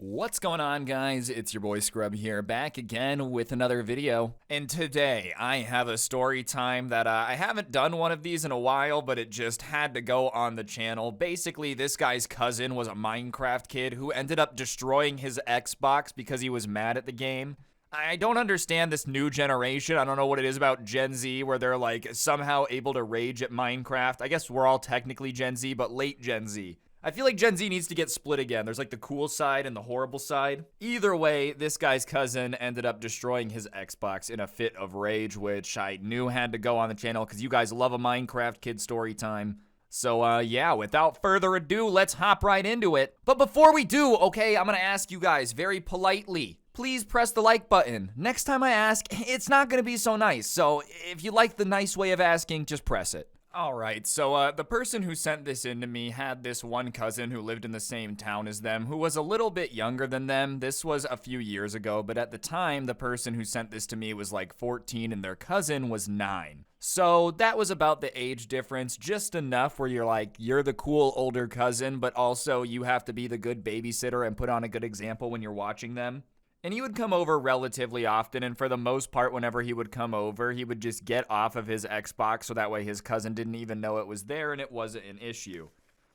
What's going on, guys? It's your boy Scrub here, back again with another video. And today I have a story time that I haven't done one of these in a while, but it just had to go on the channel. Basically, this guy's cousin was a Minecraft kid who ended up destroying his Xbox because he was mad at the game. I don't understand this new generation. I don't know what it is about Gen Z where they're like somehow able to rage at Minecraft. I guess we're all technically Gen Z, but late Gen Z. I feel like Gen Z needs to get split again. There's like the cool side and the horrible side. Either way, this guy's cousin ended up destroying his Xbox in a fit of rage, which I knew had to go on the channel because you guys love a Minecraft kid story time. So yeah, without further ado, let's hop right into it. But before we do, okay, I'm gonna ask you guys very politely, please press the like button. Next time I ask, it's not gonna be so nice. So if you like the nice way of asking, just press it. Alright, so the person who sent this in to me had this one cousin who lived in the same town as them, who was a little bit younger than them. This was a few years ago, but at the time, the person who sent this to me was like 14 and their cousin was 9. So that was about the age difference, just enough where you're like, you're the cool older cousin, but also you have to be the good babysitter and put on a good example when you're watching them. And he would come over relatively often, and for the most part, whenever he would come over, he would just get off of his Xbox so that way his cousin didn't even know it was there and it wasn't an issue.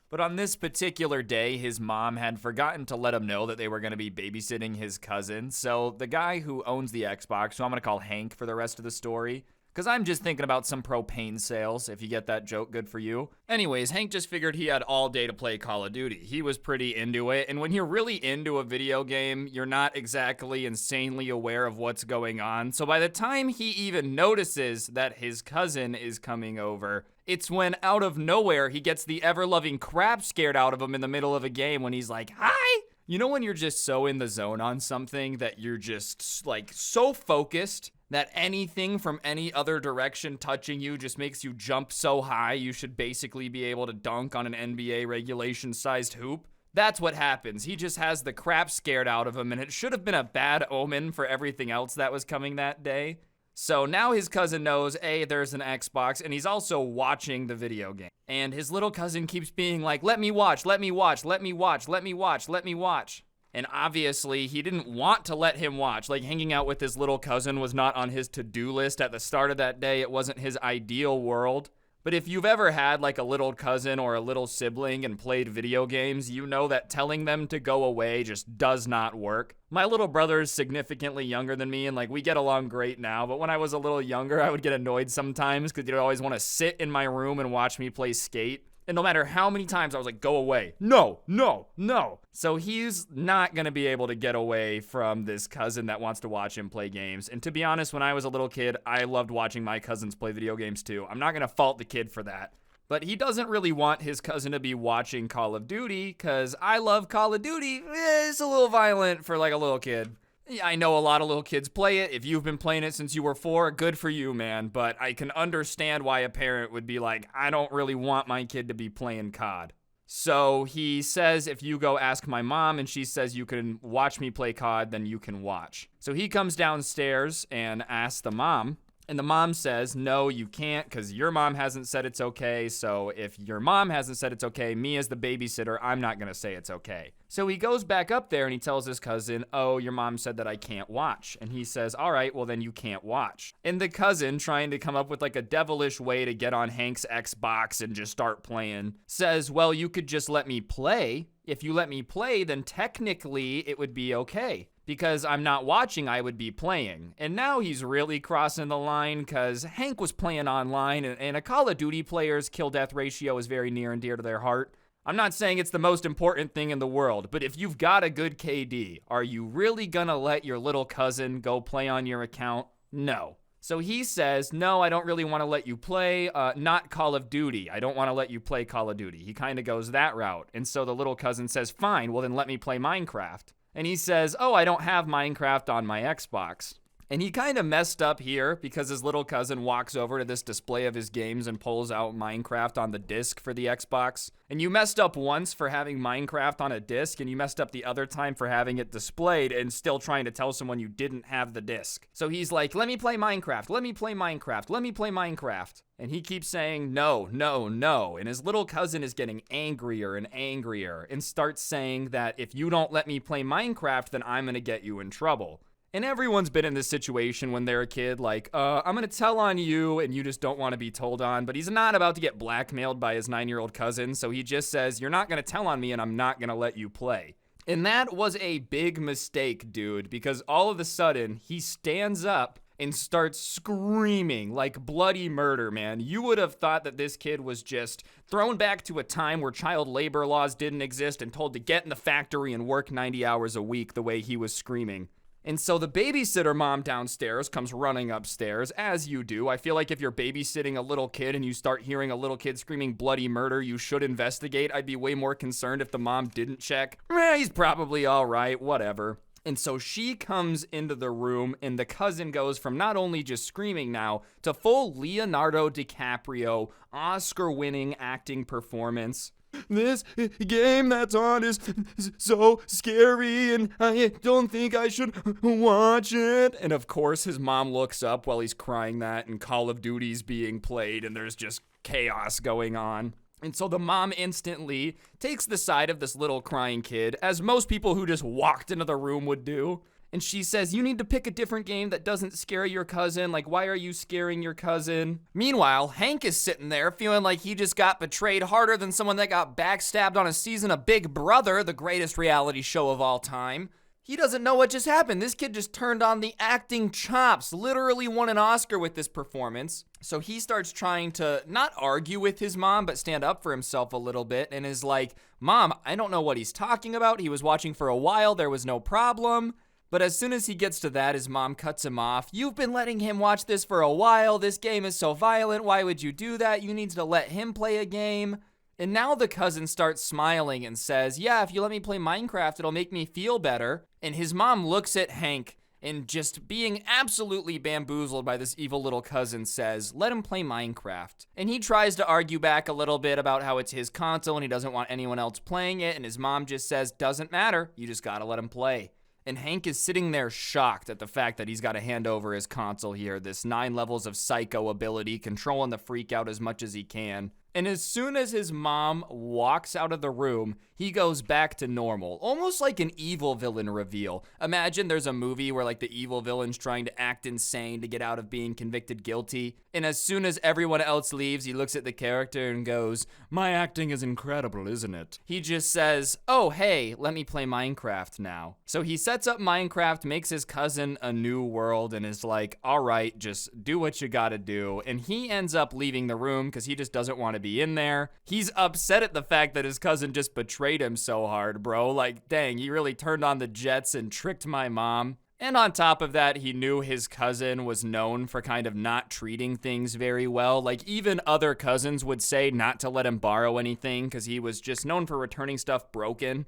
But on this particular day, his mom had forgotten to let him know that they were going to be babysitting his cousin. So the guy who owns the Xbox, who I'm going to call Hank for the rest of the story, because I'm just thinking about some propane sales. If you get that joke, good for you. Anyways, Hank just figured he had all day to play Call of Duty. He was pretty into it. And when you're really into a video game, you're not exactly insanely aware of what's going on. So by the time he even notices that his cousin is coming over, it's when out of nowhere he gets the ever-loving crap scared out of him in the middle of a game when he's like, "Hi!" You know when you're just so in the zone on something that you're just like so focused that anything from any other direction touching you just makes you jump so high you should basically be able to dunk on an NBA regulation-sized hoop? That's what happens. He just has the crap scared out of him, and it should have been a bad omen for everything else that was coming that day. So now his cousin knows, A, there's an Xbox, and he's also watching the video game. And his little cousin keeps being like, let me watch, let me watch, let me watch, let me watch, let me watch. And obviously, he didn't want to let him watch. Like, hanging out with his little cousin was not on his to-do list at the start of that day. It wasn't his ideal world. But if you've ever had, like, a little cousin or a little sibling and played video games, you know that telling them to go away just does not work. My little brother is significantly younger than me, and, like, we get along great now. But when I was a little younger, I would get annoyed sometimes because he'd always want to sit in my room and watch me play Skate. And no matter how many times I was like, go away. No, no, no. So he's not going to be able to get away from this cousin that wants to watch him play games. And to be honest, when I was a little kid, I loved watching my cousins play video games too. I'm not going to fault the kid for that. But he doesn't really want his cousin to be watching Call of Duty because I love Call of Duty. It's a little violent for like a little kid. Yeah, I know a lot of little kids play it. If you've been playing it since you were 4, good for you, man. But I can understand why a parent would be like, I don't really want my kid to be playing COD. So he says, if you go ask my mom and she says you can watch me play COD, then you can watch. So he comes downstairs and asks the mom. And the mom says, no, you can't because your mom hasn't said it's okay. So if your mom hasn't said it's okay, me as the babysitter, I'm not going to say it's okay. So he goes back up there and he tells his cousin, oh, your mom said that I can't watch. And he says, all right, well, then you can't watch. And the cousin, trying to come up with like a devilish way to get on Hank's Xbox and just start playing, says, well, you could just let me play. If you let me play, then technically it would be okay. Because I'm not watching, I would be playing. And now he's really crossing the line because Hank was playing online and a Call of Duty player's kill-death ratio is very near and dear to their heart. I'm not saying it's the most important thing in the world, but if you've got a good KD, are you really gonna let your little cousin go play on your account? No. So he says, no, I don't really want to let you play, not Call of Duty. I don't want to let you play Call of Duty. He kind of goes that route. And so the little cousin says, fine, well then let me play Minecraft. And he says, oh, I don't have Minecraft on my Xbox. And he kind of messed up here because his little cousin walks over to this display of his games and pulls out Minecraft on the disc for the Xbox. And you messed up once for having Minecraft on a disc, and you messed up the other time for having it displayed and still trying to tell someone you didn't have the disc. So he's like, let me play Minecraft, let me play Minecraft, let me play Minecraft. And he keeps saying, no, no, no. And his little cousin is getting angrier and angrier and starts saying that if you don't let me play Minecraft, then I'm gonna get you in trouble. And everyone's been in this situation when they're a kid, like, I'm gonna tell on you, and you just don't want to be told on. But he's not about to get blackmailed by his 9-year-old cousin, so he just says, you're not gonna tell on me, and I'm not gonna let you play. And that was a big mistake, dude, because all of a sudden, he stands up and starts screaming like bloody murder, man. You would have thought that this kid was just thrown back to a time where child labor laws didn't exist and told to get in the factory and work 90 hours a week the way he was screaming. And so the babysitter mom downstairs comes running upstairs, as you do. I feel like if you're babysitting a little kid and you start hearing a little kid screaming bloody murder, you should investigate. I'd be way more concerned if the mom didn't check. He's probably all right, whatever. And so she comes into the room, and the cousin goes from not only just screaming now to full Leonardo DiCaprio, Oscar-winning acting performance. This game that's on is so scary, and I don't think I should watch it. And of course, his mom looks up while he's crying that, and Call of Duty's being played, and there's just chaos going on. And so the mom instantly takes the side of this little crying kid, as most people who just walked into the room would do. And she says, you need to pick a different game that doesn't scare your cousin. Like, why are you scaring your cousin? Meanwhile, Hank is sitting there feeling like he just got betrayed harder than someone that got backstabbed on a season of Big Brother, the greatest reality show of all time. He doesn't know what just happened. This kid just turned on the acting chops, literally won an Oscar with this performance. So he starts trying to not argue with his mom, but stand up for himself a little bit and is like, Mom, I don't know what he's talking about. He was watching for a while. There was no problem. But as soon as he gets to that, his mom cuts him off. You've been letting him watch this for a while. This game is so violent. Why would you do that? You need to let him play a game. And now the cousin starts smiling and says, yeah, if you let me play Minecraft, it'll make me feel better. And his mom looks at Hank and just being absolutely bamboozled by this evil little cousin says, let him play Minecraft. And he tries to argue back a little bit about how it's his console and he doesn't want anyone else playing it. And his mom just says, doesn't matter. You just gotta let him play. And Hank is sitting there shocked at the fact that he's got to hand over his console here, this 9 levels of psycho ability, controlling the freak out as much as he can. And as soon as his mom walks out of the room, he goes back to normal, almost like an evil villain reveal. Imagine there's a movie where like the evil villain's trying to act insane to get out of being convicted guilty. And as soon as everyone else leaves, he looks at the character and goes, my acting is incredible, isn't it? He just says, oh, hey, let me play Minecraft now. So he sets up Minecraft, makes his cousin a new world, and is like, all right, just do what you gotta do. And he ends up leaving the room because he just doesn't want to be in there. He's upset at the fact that his cousin just betrayed him so hard, bro. Like, dang, he really turned on the jets and tricked my mom. And on top of that, he knew his cousin was known for kind of not treating things very well. Like, even other cousins would say not to let him borrow anything because he was just known for returning stuff broken.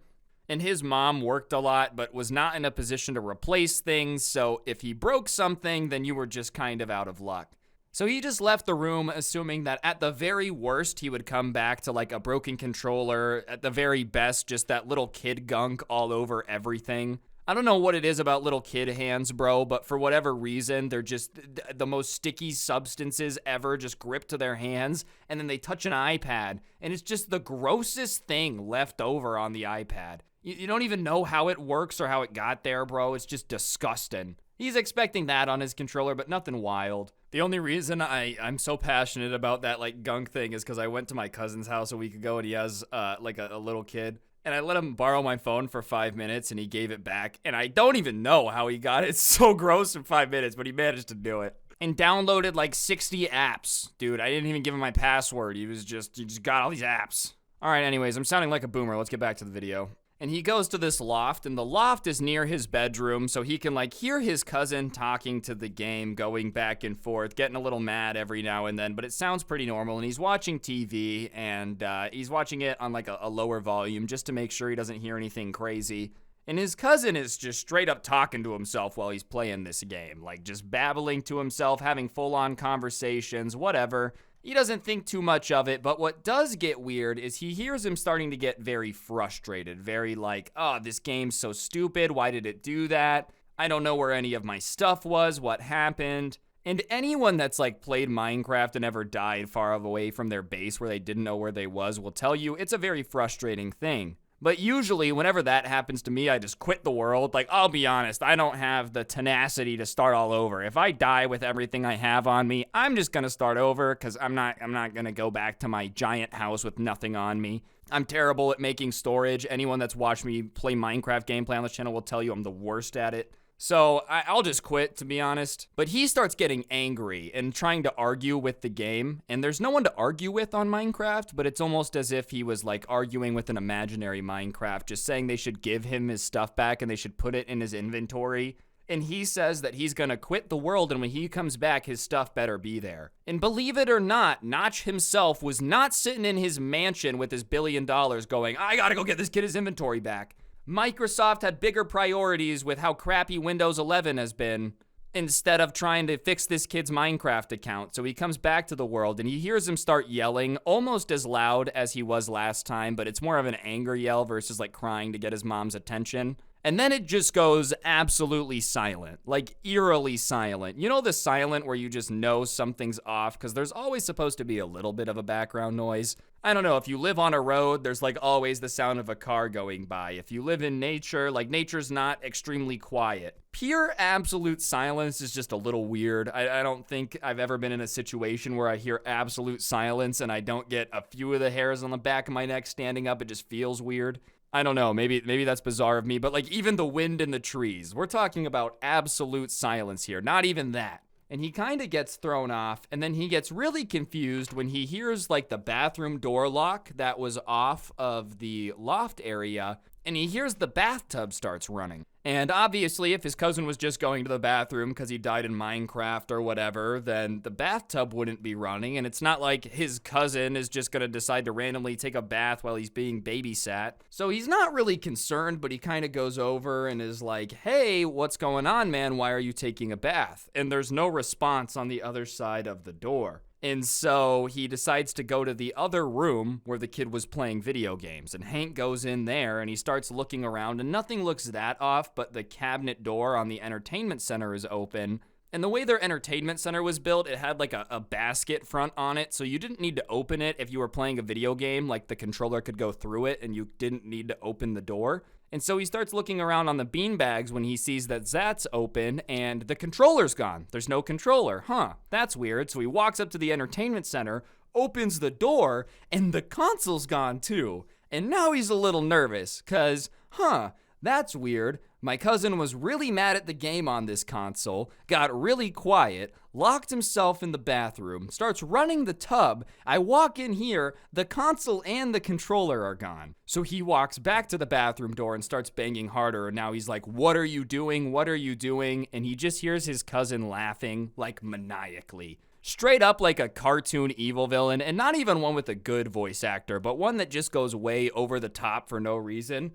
And his mom worked a lot, but was not in a position to replace things. So if he broke something, then you were just kind of out of luck. So he just left the room assuming that at the very worst, he would come back to like a broken controller. At the very best, just that little kid gunk all over everything. I don't know what it is about little kid hands, bro, but for whatever reason, they're just the most sticky substances ever just grip to their hands, and then they touch an iPad, and it's just the grossest thing left over on the iPad. You don't even know how it works or how it got there, bro. It's just disgusting. He's expecting that on his controller, but nothing wild. The only reason I'm so passionate about that like gunk thing is because I went to my cousin's house a week ago and he has like a little kid. And I let him borrow my phone for 5 minutes and he gave it back. And I don't even know how he got it. It's so gross in 5 minutes, but he managed to do it. And downloaded like 60 apps. Dude, I didn't even give him my password. He just got all these apps. All right, anyways, I'm sounding like a boomer. Let's get back to the video. And he goes to this loft, and the loft is near his bedroom, so he can like hear his cousin talking to the game, going back and forth, getting a little mad every now and then, but it sounds pretty normal. And he's watching TV, and he's watching it on like a lower volume just to make sure he doesn't hear anything crazy. And his cousin is just straight up talking to himself while he's playing this game, like just babbling to himself, having full-on conversations, whatever. He doesn't think too much of it, but what does get weird is he hears him starting to get very frustrated, very like, oh, this game's so stupid, why did it do that? I don't know where any of my stuff was, what happened? And anyone that's like played Minecraft and ever died far away from their base where they didn't know where they was will tell you it's a very frustrating thing. But usually, whenever that happens to me, I just quit the world. Like, I'll be honest, I don't have the tenacity to start all over. If I die with everything I have on me, I'm just gonna start over because I'm not gonna go back to my giant house with nothing on me. I'm terrible at making storage. Anyone that's watched me play Minecraft gameplay on this channel will tell you I'm the worst at it. So I'll just quit, to be honest. But he starts getting angry and trying to argue with the game. And there's no one to argue with on Minecraft, but it's almost as if he was like arguing with an imaginary Minecraft, just saying they should give him his stuff back and they should put it in his inventory. And he says that he's gonna quit the world, and when he comes back, his stuff better be there. And believe it or not, Notch himself was not sitting in his mansion with his $1 billion going, I gotta go get this kid his inventory back. Microsoft had bigger priorities with how crappy Windows 11 has been instead of trying to fix this kid's Minecraft account. So he comes back to the world and he hears him start yelling almost as loud as he was last time, but it's more of an anger yell versus like crying to get his mom's attention. And then it just goes absolutely silent, like eerily silent. You know the silent where you just know something's off because there's always supposed to be a little bit of a background noise. I don't know, if you live on a road, there's like always the sound of a car going by. If you live in nature, like nature's not extremely quiet. Pure absolute silence is just a little weird. I don't think I've ever been in a situation where I hear absolute silence and I don't get a few of the hairs on the back of my neck standing up. It just feels weird. I don't know, maybe that's bizarre of me, but like even the wind in the trees, we're talking about absolute silence here, not even that. And he kind of gets thrown off, and then he gets really confused when he hears like the bathroom door lock that was off of the loft area, and he hears the bathtub starts running. And obviously, if his cousin was just going to the bathroom because he died in Minecraft or whatever, then the bathtub wouldn't be running. And it's not like his cousin is just going to decide to randomly take a bath while he's being babysat. So he's not really concerned, but he kind of goes over and is like, hey, what's going on, man? Why are you taking a bath? And there's no response on the other side of the door. And so he decides to go to the other room where the kid was playing video games. And Hank goes in there and he starts looking around and nothing looks that off, but the cabinet door on the entertainment center is open. And the way their entertainment center was built, it had like a basket front on it. So you didn't need to open it if you were playing a video game, like the controller could go through it and you didn't need to open the door. And so he starts looking around on the beanbags when he sees that that's open and the controller's gone. There's no controller. That's weird. So he walks up to the entertainment center, opens the door, and the console's gone too. And now he's a little nervous because, that's weird. My cousin was really mad at the game on this console, got really quiet, locked himself in the bathroom, starts running the tub. I walk in here, the console and the controller are gone. So he walks back to the bathroom door and starts banging harder. And now he's like, what are you doing? What are you doing? And he just hears his cousin laughing like maniacally. Straight up like a cartoon evil villain, and not even one with a good voice actor, but one that just goes way over the top for no reason.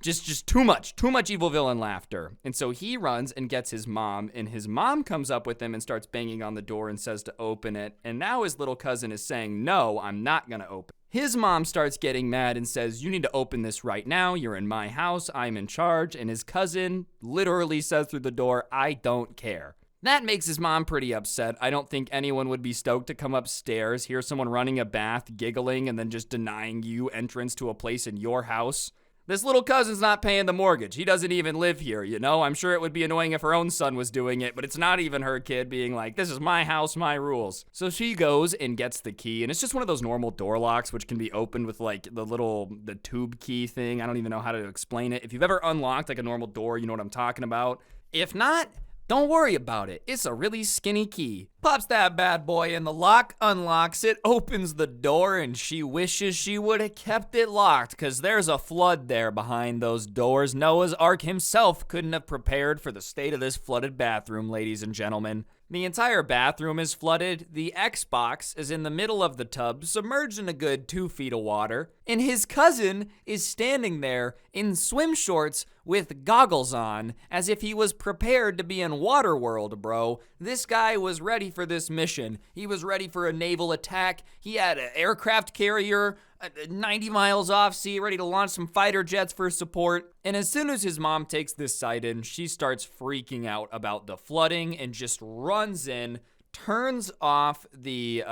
Just too much evil villain laughter. And so he runs and gets his mom, and his mom comes up with him and starts banging on the door and says to open it. And now his little cousin is saying, no, I'm not gonna open. His mom starts getting mad and says, you need to open this right now. You're in my house. I'm in charge. And his cousin literally says through the door, I don't care. That makes his mom pretty upset. I don't think anyone would be stoked to come upstairs, hear someone running a bath, giggling, and then just denying you entrance to a place in your house. This little cousin's not paying the mortgage. He doesn't even live here, you know? I'm sure it would be annoying if her own son was doing it, but it's not even her kid being like, this is my house, my rules. So she goes and gets the key, and it's just one of those normal door locks which can be opened with like the tube key thing. I don't even know how to explain it. If you've ever unlocked like a normal door, you know what I'm talking about. If not, don't worry about it. It's a really skinny key. Pops that bad boy in the lock, unlocks it, opens the door, and she wishes she would have kept it locked because there's a flood there behind those doors. Noah's Ark himself couldn't have prepared for the state of this flooded bathroom, ladies and gentlemen. The entire bathroom is flooded, the Xbox is in the middle of the tub, submerged in a good 2 feet of water, and his cousin is standing there in swim shorts with goggles on, as if he was prepared to be in Waterworld, bro. This guy was ready for this mission. He was ready for a naval attack. He had an aircraft carrier 90 miles off sea, ready to launch some fighter jets for support. And as soon as his mom takes this sight in, she starts freaking out about the flooding and just runs in, turns off the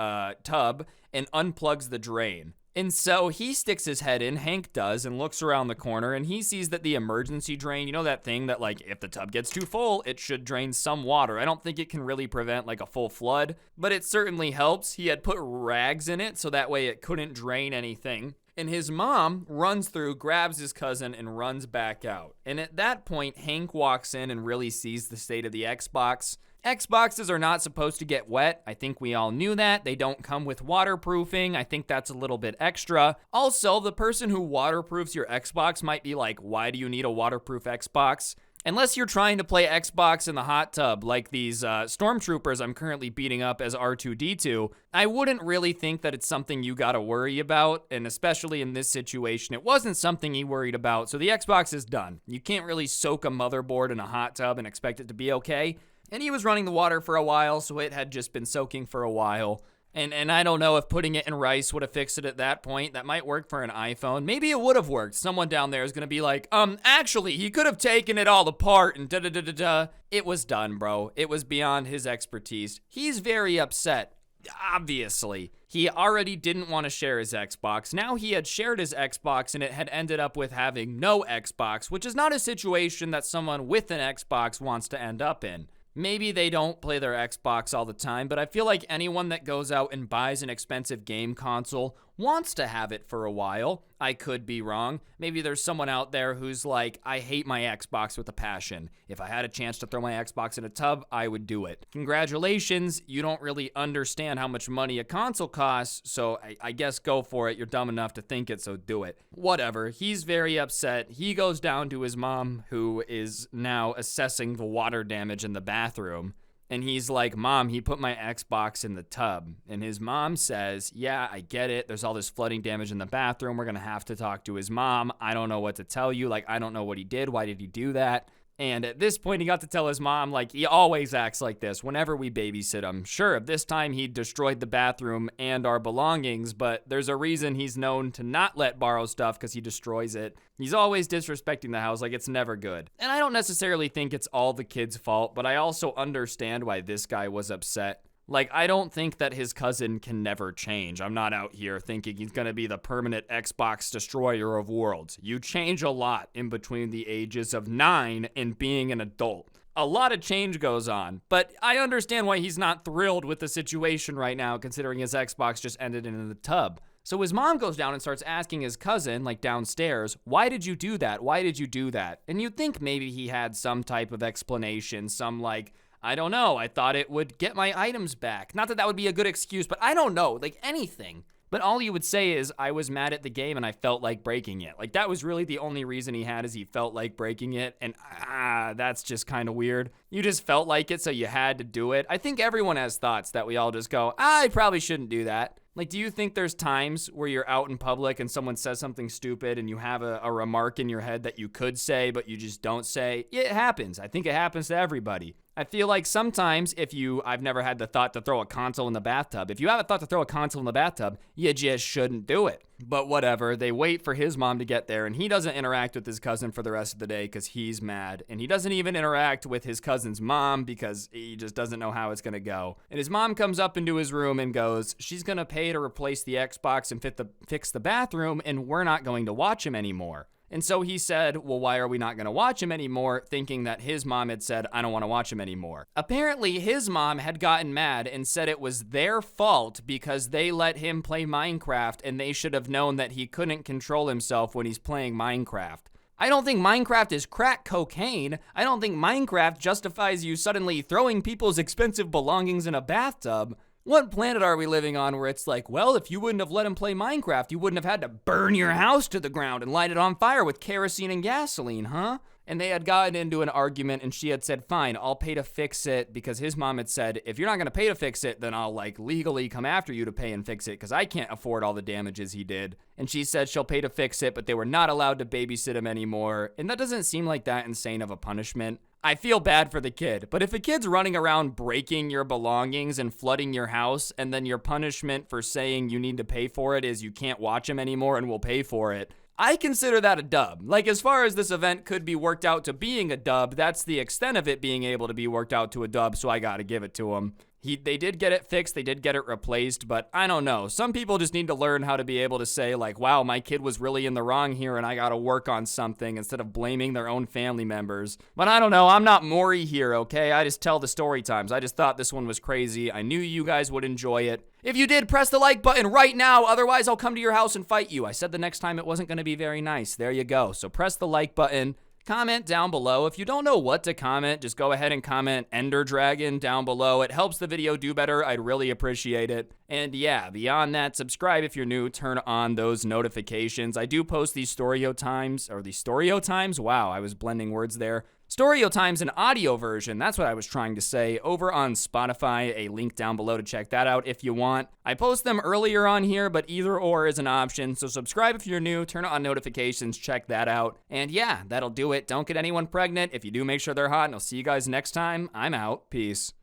tub, and unplugs the drain. And so he sticks his head in, Hank does, and looks around the corner, and he sees that the emergency drain, you know that thing that, like, if the tub gets too full, it should drain some water. I don't think it can really prevent, like, a full flood, but it certainly helps. He had put rags in it so that way it couldn't drain anything. And his mom runs through, grabs his cousin, and runs back out. And at that point, Hank walks in and really sees the state of the Xbox. Xboxes are not supposed to get wet. I think we all knew that. They don't come with waterproofing. I think that's a little bit extra. Also, the person who waterproofs your Xbox might be like, why do you need a waterproof Xbox? Unless you're trying to play Xbox in the hot tub, like these stormtroopers I'm currently beating up as R2-D2, I wouldn't really think that it's something you gotta worry about, and especially in this situation, it wasn't something he worried about, so the Xbox is done. You can't really soak a motherboard in a hot tub and expect it to be okay. And he was running the water for a while, so it had just been soaking for a while. And I don't know if putting it in rice would have fixed it at that point. That might work for an iPhone. Maybe it would have worked. Someone down there is going to be like, actually, he could have taken it all apart and da-da-da-da-da. It was done, bro. It was beyond his expertise. He's very upset. Obviously, he already didn't want to share his Xbox. Now he had shared his Xbox and it had ended up with having no Xbox, which is not a situation that someone with an Xbox wants to end up in. Maybe they don't play their Xbox all the time, but I feel like anyone that goes out and buys an expensive game console wants to have it for a while. I could be wrong. Maybe there's someone out there who's like, I hate my Xbox with a passion. If I had a chance to throw my Xbox in a tub, I would do it. Congratulations, you don't really understand how much money a console costs, so I guess go for it. You're dumb enough to think it, so do it. Whatever, he's very upset. He goes down to his mom, who is now assessing the water damage in the bathroom. And he's like, Mom, he put my Xbox in the tub. And his mom says, yeah, I get it. There's all this flooding damage in the bathroom. We're going to have to talk to his mom. I don't know what to tell you. Like, I don't know what he did. Why did he do that? And at this point, he got to tell his mom, like, he always acts like this whenever we babysit him. Sure, this time he destroyed the bathroom and our belongings, but there's a reason he's known to not let borrow stuff because he destroys it. He's always disrespecting the house, like it's never good. And I don't necessarily think it's all the kid's fault, but I also understand why this guy was upset. Like, I don't think that his cousin can never change. I'm not out here thinking he's gonna be the permanent Xbox destroyer of worlds. You change a lot in between the ages of 9 and being an adult. A lot of change goes on, but I understand why he's not thrilled with the situation right now, considering his Xbox just ended in the tub. So his mom goes down and starts asking his cousin, like downstairs, why did you do that? Why did you do that? And you'd think maybe he had some type of explanation, some like, I don't know, I thought it would get my items back. Not that that would be a good excuse, but I don't know, like anything. But all you would say is, I was mad at the game and I felt like breaking it. Like, that was really the only reason he had, is he felt like breaking it. And that's just kind of weird. You just felt like it, so you had to do it. I think everyone has thoughts that we all just go, I probably shouldn't do that. Like, do you think there's times where you're out in public and someone says something stupid and you have a remark in your head that you could say, but you just don't say? It happens. I think it happens to everybody. I feel like sometimes I've never had the thought to throw a console in the bathtub. If you have a thought to throw a console in the bathtub, you just shouldn't do it. But whatever, they wait for his mom to get there, and he doesn't interact with his cousin for the rest of the day because he's mad. And he doesn't even interact with his cousin's mom because he just doesn't know how it's gonna go. And his mom comes up into his room and goes, she's gonna pay to replace the Xbox and fix the bathroom, and we're not going to watch him anymore. And so he said, well, why are we not going to watch him anymore? Thinking that his mom had said, I don't want to watch him anymore. Apparently, his mom had gotten mad and said it was their fault because they let him play Minecraft and they should have known that he couldn't control himself when he's playing Minecraft. I don't think Minecraft is crack cocaine. I don't think Minecraft justifies you suddenly throwing people's expensive belongings in a bathtub. What planet are we living on where it's like, well, if you wouldn't have let him play Minecraft, you wouldn't have had to burn your house to the ground and light it on fire with kerosene and gasoline, huh? and they had gotten into an argument, and she had said, fine, I'll pay to fix it, because his mom had said, if you're not going to pay to fix it, then I'll like legally come after you to pay and fix it, because I can't afford all the damages he did. And she said she'll pay to fix it, but they were not allowed to babysit him anymore. And that doesn't seem like that insane of a punishment. I feel bad for the kid, but if a kid's running around breaking your belongings and flooding your house, and then your punishment for saying you need to pay for it is you can't watch him anymore and we'll pay for it, I consider that a dub. Like, as far as this event could be worked out to being a dub, that's the extent of it being able to be worked out to a dub, so I gotta give it to him. They did get it fixed, they did get it replaced, but I don't know. Some people just need to learn how to be able to say, like, wow, my kid was really in the wrong here and I gotta work on something, instead of blaming their own family members. But I don't know, I'm not Maury here, okay? I just tell the story times. I just thought this one was crazy. I knew you guys would enjoy it. If you did, press the like button right now, otherwise I'll come to your house and fight you. I said the next time it wasn't gonna be very nice. There you go. So press the like button. Comment down below. If you don't know what to comment, just go ahead and comment Ender Dragon down below. It helps the video do better. I'd really appreciate it. And yeah, beyond that, subscribe if you're new. Turn on those notifications. I do post these Storyo times, or these Storyo times? Wow, I was blending words there. Storyo times, an audio version, that's what I was trying to say, over on Spotify. A link down below to check that out if you want. I post them earlier on here, but either or is an option, so subscribe if you're new, turn on notifications, check that out. And yeah, that'll do it. Don't get anyone pregnant. If you do, make sure they're hot, and I'll see you guys next time. I'm out. Peace.